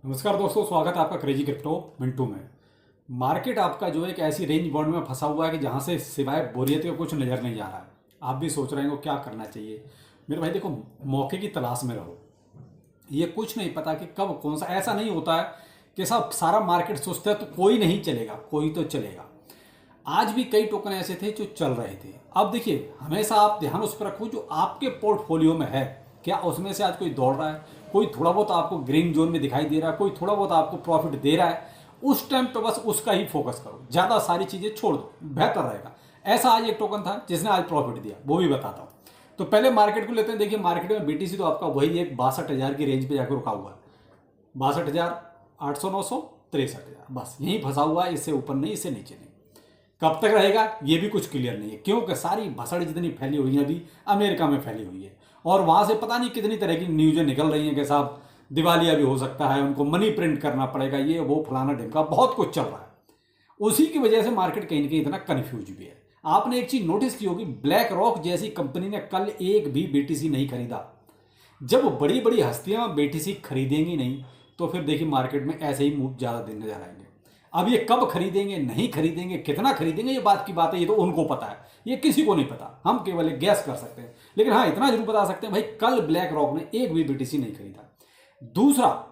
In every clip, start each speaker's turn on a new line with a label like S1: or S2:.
S1: नमस्कार दोस्तों, स्वागत है आपका क्रेजी क्रिप्टो मिंटू में। मार्केट आपका जो है एक ऐसी रेंज बाउंड में फंसा हुआ है कि जहां से सिवाय बोरियत के कुछ नज़र नहीं आ रहा है। आप भी सोच रहे हो क्या करना चाहिए। मेरे भाई देखो, मौके की तलाश में रहो। ये कुछ नहीं पता कि कब कौन सा, ऐसा नहीं होता है कि सब सारा मार्केट सोचता है तो कोई नहीं चलेगा, कोई तो चलेगा। आज भी कई टोकन ऐसे थे जो चल रहे थे। अब देखिए, हमेशा आप ध्यान उस पर रखो जो आपके पोर्टफोलियो में है, क्या उसमें से आज कोई दौड़ रहा है, कोई थोड़ा बहुत आपको ग्रीन जोन में दिखाई दे रहा है, कोई थोड़ा बहुत आपको प्रॉफिट दे रहा है। उस टाइम पे बस उसका ही फोकस करो, ज़्यादा सारी चीज़ें छोड़ दो, बेहतर रहेगा। ऐसा आज एक टोकन था जिसने आज प्रॉफिट दिया, वो भी बताता हूँ। तो पहले मार्केट को लेते हैं। देखिए, मार्केट में बीटीसी तो आपका वही एक 62,000 की रेंज पे जाकर रुका हुआ है। 62,800, 900, 63,000, बस यहीं फंसा हुआ है। इससे ऊपर नहीं, इससे नीचे नहीं। कब तक रहेगा ये भी कुछ क्लियर नहीं है, क्योंकि सारी भसड़ जितनी फैली हुई है अभी अमेरिका में फैली हुई है। और वहां से पता नहीं कितनी तरह की न्यूज़ें निकल रही हैं कि साहब दिवालिया भी हो सकता है, उनको मनी प्रिंट करना पड़ेगा, ये वो फलाना ढिमका बहुत कुछ चल रहा है। उसी की वजह से मार्केट कहीं ना कहीं इतना कन्फ्यूज भी है। आपने एक चीज नोटिस की होगी, ब्लैक रॉक जैसी कंपनी ने कल एक भी बीटीसी नहीं खरीदा। जब बड़ी बड़ी हस्तियां बीटीसी खरीदेंगी नहीं तो फिर देखिए मार्केट में ऐसे ही मूव ज्यादा दिन नजर आएंगे। अब ये कब खरीदेंगे, नहीं खरीदेंगे, कितना खरीदेंगे, ये बात की बात है, ये तो उनको पता है, ये किसी को नहीं पता। हम केवल एक गैस कर सकते हैं। लेकिन हाँ, इतना जरूर बता सकते हैं भाई, कल ब्लैक रॉक ने एक भी बीटीसी नहीं खरीदा। दूसरा,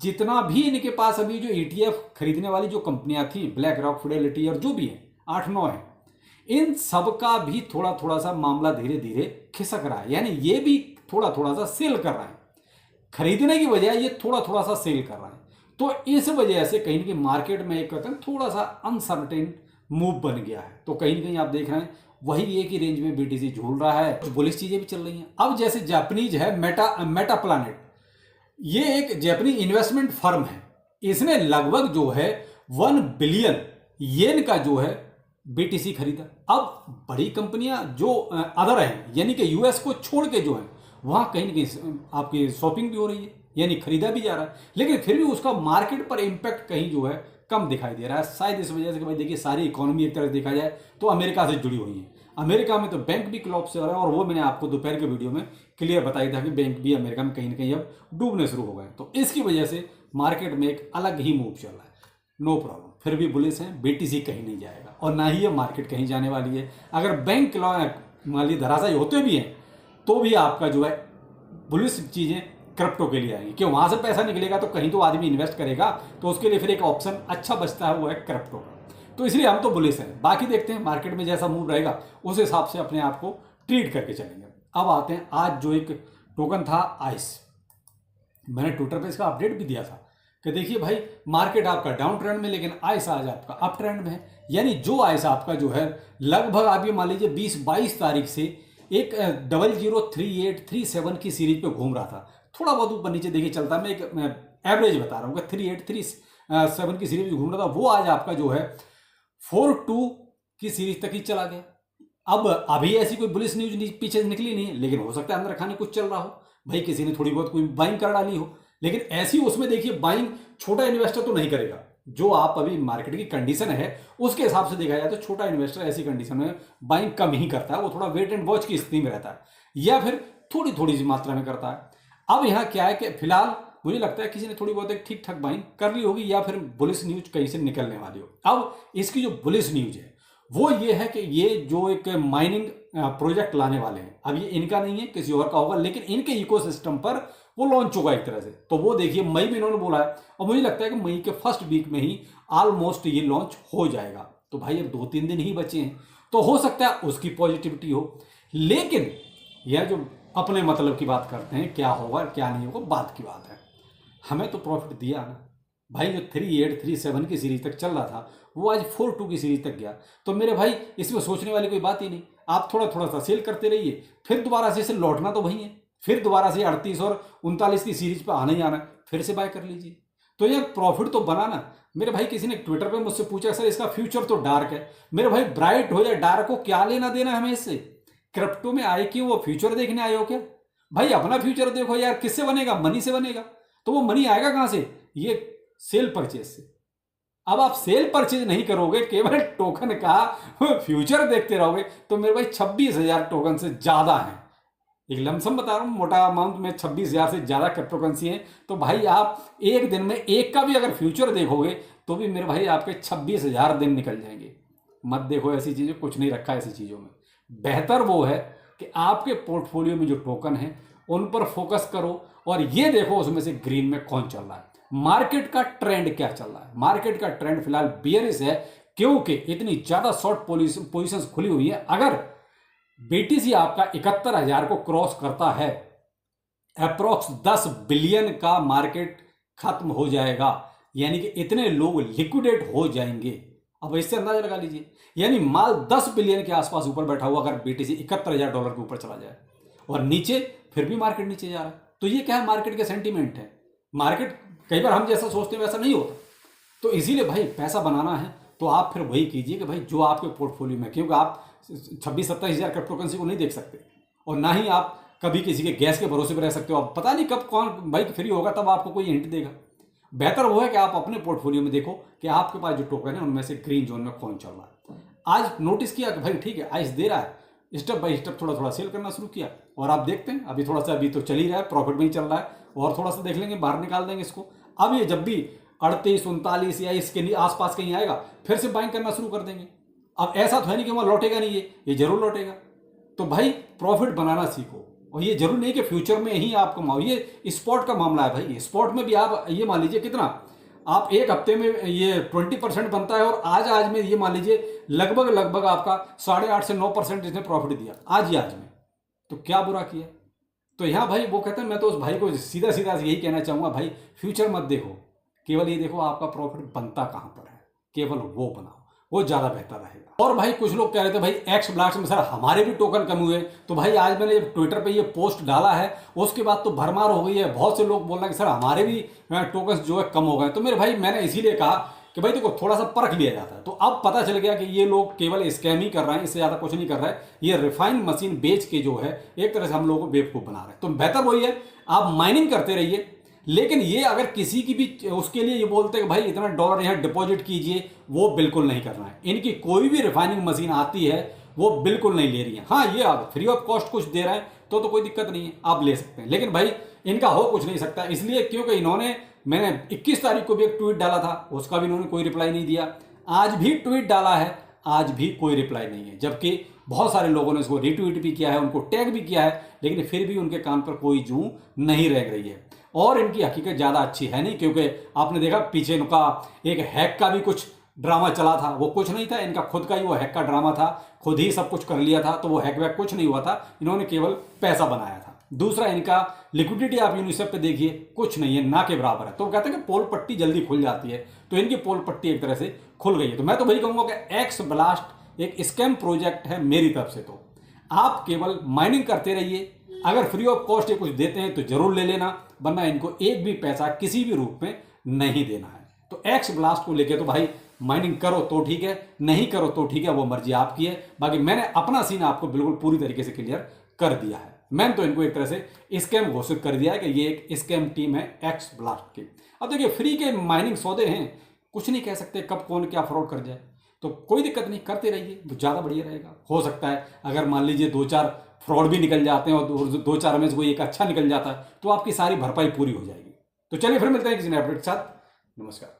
S1: जितना भी इनके पास अभी जो ईटीएफ खरीदने वाली जो कंपनियां थी, ब्लैक रॉक, फिडेलिटी और जो भी है, 8-9 है, इन सब का भी थोड़ा थोड़ा सा मामला धीरे धीरे खिसक रहा है। यानी ये भी थोड़ा थोड़ा सा सेल कर रहा है, खरीदने की बजाय ये थोड़ा थोड़ा सा सेल कर रहा है। तो इस वजह से कहीं ना कहीं मार्केट में एक कहते हैं थोड़ा सा अनसर्टेन मूव बन गया है। तो कहीं ना कहीं आप देख रहे हैं वही एक ही रेंज में बीटीसी झूल रहा है, कुछ बुलिश चीजें भी चल रही हैं। अब जैसे जापानीज है मेटा प्लानेट, ये एक जापानी इन्वेस्टमेंट फर्म है। इसने लगभग जो है 1 बिलियन येन का जो है बीटीसी खरीदा। अब बड़ी कंपनियां जो अदर हैं, यानी कि यूएस को छोड़ के जो है, वहां कहीं ना कहीं आपकी शॉपिंग भी हो रही है, यानी खरीदा भी जा रहा है। लेकिन फिर भी उसका मार्केट पर इंपैक्ट कहीं जो है कम दिखाई दे रहा है। शायद इस वजह से कि भाई देखिए, सारी इकोनॉमी एक तरह से देखा जाए तो अमेरिका से जुड़ी हुई है। अमेरिका में तो बैंक भी क्लॉप से हो रहा है, और वो मैंने आपको दोपहर के वीडियो में क्लियर बताया था कि बैंक भी अमेरिका में कहीं ना कहीं अब डूबने शुरू हो गए। तो इसकी वजह से मार्केट में एक अलग ही मूव चल रहा है। नो प्रॉब्लम, फिर भी बुलिस है, बीटीसी कहीं नहीं जाएगा और ना ही ये मार्केट कहीं जाने वाली है। अगर बैंक मान लीजिए धराशायी होते भी हैं तो भी आपका जो है बुलिस चीज़ें क्रिप्टो के लिए आएंगी, क्यों, वहां से पैसा निकलेगा तो कहीं तो आदमी इन्वेस्ट करेगा। तो उसके लिए फिर एक ऑप्शन अच्छा बचता है, वो है क्रिप्टो का। तो इसलिए हम तो बुलिस हैं। बाकी देखते हैं मार्केट में जैसा मूव रहेगा उस हिसाब से अपने आप को ट्रीट करके चलेंगे। अब आते हैं आज जो एक टोकन था आइस, मैंने ट्विटर पे इसका अपडेट भी दिया था कि देखिए भाई, मार्केट आपका डाउन ट्रेंड में, लेकिन आइस आज आपका अप ट्रेंड में है। यानी जो आइस आपका जो है लगभग आप ये मान लीजिए 20-22 तारीख से एक 003837 की सीरीज पे घूम रहा था। थोड़ा बहुत ऊपर नीचे देखिए चलता है, मैं एक एवरेज बता रहा हूँ कि 3837 की सीरीज घूम रहा था, वो आज आपका जो है 42 की सीरीज तक ही चला गया। अब अभी ऐसी कोई बुलिश न्यूज पीछे से निकली नहीं है, लेकिन हो सकता है अंदर खाने कुछ चल रहा हो, भाई किसी ने थोड़ी बहुत कोई बाइंग कर डाली हो। लेकिन ऐसी उसमें देखिए बाइंग छोटा इन्वेस्टर तो नहीं करेगा। जो आप अभी मार्केट की कंडीशन है उसके हिसाब से देखा जाए तो छोटा इन्वेस्टर ऐसी कंडीशन में बाइंग कम ही करता है, वो थोड़ा वेट एंड वॉच की स्थिति में रहता है, या फिर थोड़ी थोड़ी सी मात्रा में करता है। अब यहाँ क्या है कि फिलहाल मुझे लगता है किसी ने थोड़ी बहुत एक ठीक ठाक बाइंग कर ली होगी, या फिर बुलिश न्यूज कहीं से निकलने वाली हो। अब इसकी जो बुलिश न्यूज है वो ये है कि ये जो एक माइनिंग प्रोजेक्ट लाने वाले हैं, अब ये इनका नहीं है, किसी और का होगा, लेकिन इनके इकोसिस्टम पर वो लॉन्च होगा एक तरह से। तो वो देखिए मई में इन्होंने बोला है, और मुझे लगता है कि मई के फर्स्ट वीक में ही ऑलमोस्ट ये लॉन्च हो जाएगा। तो भाई अब 2-3 दिन ही बचे हैं, तो हो सकता है उसकी पॉजिटिविटी हो। लेकिन यह जो अपने मतलब की बात करते हैं, क्या होगा क्या नहीं होगा बात की बात है, हमें तो प्रॉफिट दिया ना भाई। जो 3837 की सीरीज तक चल रहा था वो आज 42 की सीरीज तक गया। तो मेरे भाई इसमें सोचने वाली कोई बात ही नहीं। आप थोड़ा थोड़ा सा सेल करते रहिए, फिर दोबारा से इसे लौटना तो वही है, फिर दोबारा से 38 और 39 की सीरीज पर आना ही आना, फिर से बाय कर लीजिए। तो ये प्रॉफिट तो बनाना। मेरे भाई किसी ने ट्विटर पे मुझसे पूछा सर इसका फ्यूचर तो डार्क है। मेरे भाई ब्राइट हो या डार्क हो, क्या लेना देना हमें इससे। क्रिप्टो में आए क्यों, वो फ्यूचर देखने आए हो क्या भाई? अपना फ्यूचर देखो यार, किससे बनेगा, मनी से बनेगा। तो वो मनी आएगा कहां से, ये सेल परचेज से। अब आप सेल परचेज नहीं करोगे, केवल टोकन का फ्यूचर देखते रहोगे, तो मेरे भाई 26,000 टोकन से ज्यादा है एक लमसम बता रहा हूँ, मोटा अमाउंट में 26,000 से ज़्यादा क्रिप्टो करेंसी है। तो भाई आप एक दिन में एक का भी अगर फ्यूचर देखोगे तो भी मेरे भाई आपके 26,000 दिन निकल जाएंगे। मत देखो ऐसी चीज़ें, कुछ नहीं रखा ऐसी चीज़ों में। बेहतर वो है कि आपके पोर्टफोलियो में जो टोकन है उन पर फोकस करो और ये देखो उसमें से ग्रीन में कौन चल रहा है, मार्केट का ट्रेंड क्या चल रहा है। मार्केट का ट्रेंड फिलहाल बियरिश है क्योंकि इतनी ज़्यादा शॉर्ट पोजिशंस खुली हुई है। अगर बीटीसी आपका 71,000 को क्रॉस करता है, अप्रोक्स 10 बिलियन का मार्केट खत्म हो जाएगा, यानी कि इतने लोग लिक्विडेट हो जाएंगे। अब इससे अंदाजा लगा लीजिए, यानी माल 10 बिलियन के आसपास ऊपर बैठा हुआ अगर बीटीसी $71,000 के ऊपर चला जाए और नीचे फिर भी मार्केट नीचे जा रहा है, तो ये क्या है, मार्केट के सेंटीमेंट है। मार्केट कई बार हम जैसा सोचते हैं वैसा नहीं होता। तो इसीलिए भाई पैसा बनाना है तो आप फिर वही कीजिए कि भाई जो आपके पोर्टफोलियो में, क्योंकि आप 26-27 क्रिप्टो करेंसी को नहीं देख सकते और ना ही आप कभी किसी के गैस के भरोसे पर रह सकते हो। आप पता नहीं कब कौन बाइक फ्री होगा, तब आपको कोई हिंट देगा। बेहतर वो है कि आप अपने पोर्टफोलियो में देखो कि आपके पास जो टोकन है उनमें से ग्रीन जोन में कौन चल रहा है। आज नोटिस किया कि भाई ठीक है आइस दे रहा है, स्टेप बाय स्टेप थोड़ा थोड़ा सेल करना शुरू किया और आप देखते हैं अभी थोड़ा सा, अभी तो चल ही रहा है, प्रॉफिट में ही चल रहा है और थोड़ा सा देख लेंगे, बाहर निकाल देंगे इसको। अब ये जब भी 38-39 या इसके आसपास कहीं आएगा फिर से बाइंग करना शुरू कर देंगे। अब ऐसा तो है नहीं कि वहाँ लौटेगा नहीं, ये जरूर लौटेगा। तो भाई प्रॉफिट बनाना सीखो और ये जरूर नहीं कि फ्यूचर में ही आप कमाओ, ये स्पॉट का मामला है भाई। स्पॉट में भी आप ये मान लीजिए कितना आप एक हफ्ते में ये 20% बनता है और आज में ये मान लीजिए लगभग आपका 8.5 से 9% इसने प्रॉफिट दिया आज में, तो क्या बुरा किया। तो यहाँ भाई वो कहते हैं, मैं तो उस भाई को सीधा यही कहना चाहूँगा, भाई फ्यूचर मत देखो, केवल ये देखो आपका प्रॉफिट बनता कहाँ पर है, केवल वो बनाओ, वो ज़्यादा बेहतर रहेगा। और भाई कुछ लोग कह रहे थे भाई एक्स ब्लास्ट में सर हमारे भी टोकन कम हुए, तो भाई आज मैंने जब ट्विटर पे ये पोस्ट डाला है उसके बाद तो भरमार हो गई है, बहुत से लोग बोल रहे हैं कि सर हमारे भी टोकन जो है कम हो गए। तो मेरे भाई मैंने इसीलिए कहा कि भाई देखो थोड़ा सा परख लिया जाता है। तो अब पता चल गया कि ये लोग केवल स्कैम ही कर रहे हैं, इससे ज़्यादा कुछ नहीं कर रहे हैं। ये रिफाइंड मशीन बेच के जो है एक तरह से हम लोगों को बेवकूफ़ बना रहे हैं। तो बेहतर वही है आप माइनिंग करते रहिए, लेकिन ये अगर किसी की भी उसके लिए ये बोलते हैं कि भाई इतना डॉलर यहाँ डिपॉजिट कीजिए, वो बिल्कुल नहीं करना है। इनकी कोई भी रिफाइनिंग मशीन आती है वो बिल्कुल नहीं ले रही है। हाँ ये आप फ्री ऑफ कॉस्ट कुछ दे रहे हैं तो कोई दिक्कत नहीं है, आप ले सकते हैं, लेकिन भाई इनका हो कुछ नहीं सकता। इसलिए क्योंकि इन्होंने, मैंने 21 तारीख को भी एक ट्वीट डाला था, उसका भी इन्होंने कोई रिप्लाई नहीं दिया। आज भी ट्वीट डाला है, आज भी कोई रिप्लाई नहीं है, जबकि बहुत सारे लोगों ने इसको रीट्वीट भी किया है, उनको टैग भी किया है, लेकिन फिर भी उनके कान पर कोई जूं नहीं रह रही है। और इनकी हकीकत ज़्यादा अच्छी है नहीं, क्योंकि आपने देखा पीछे इनका एक हैक का भी कुछ ड्रामा चला था, वो कुछ नहीं था, इनका खुद का ही वो हैक का ड्रामा था, खुद ही सब कुछ कर लिया था। तो वो हैक वैक कुछ नहीं हुआ था, इन्होंने केवल पैसा बनाया था। दूसरा इनका लिक्विडिटी आप यूनिसेफ पे देखिए, कुछ नहीं है, ना के बराबर है। तो वो कहते हैं कि पोल पट्टी जल्दी खुल जाती है, तो इनकी पोल पट्टी एक तरह से खुल गई है। तो मैं तो वही कहूँगा कि एक्स ब्लास्ट एक स्कैम प्रोजेक्ट है मेरी तरफ से। तो आप केवल माइनिंग करते रहिए, अगर फ्री ऑफ कॉस्ट ये कुछ देते हैं तो जरूर ले लेना, वरना इनको एक भी पैसा किसी भी रूप में नहीं देना है। तो एक्स ब्लास्ट को लेके तो भाई माइनिंग करो तो ठीक है, नहीं करो तो ठीक है, वो मर्जी आपकी है। बाकी मैंने अपना सीन आपको बिल्कुल पूरी तरीके से क्लियर कर दिया है। मैंने तो इनको एक तरह से स्कैम घोषित कर दिया है कि ये एक स्कैम टीम है एक्स ब्लास्ट की। अब देखिए फ्री के माइनिंग सौदे हैं, कुछ नहीं कह सकते कब कौन क्या फ्रॉड कर जाए, तो कोई दिक्कत नहीं, करते रहिए तो ज़्यादा बढ़िया रहेगा। हो सकता है अगर मान लीजिए 2-4 फ्रॉड भी निकल जाते हैं और 2-4 में से कोई एक अच्छा निकल जाता है तो आपकी सारी भरपाई पूरी हो जाएगी। तो चलिए फिर मिलते हैं किसी नए अपडेट के साथ। नमस्कार।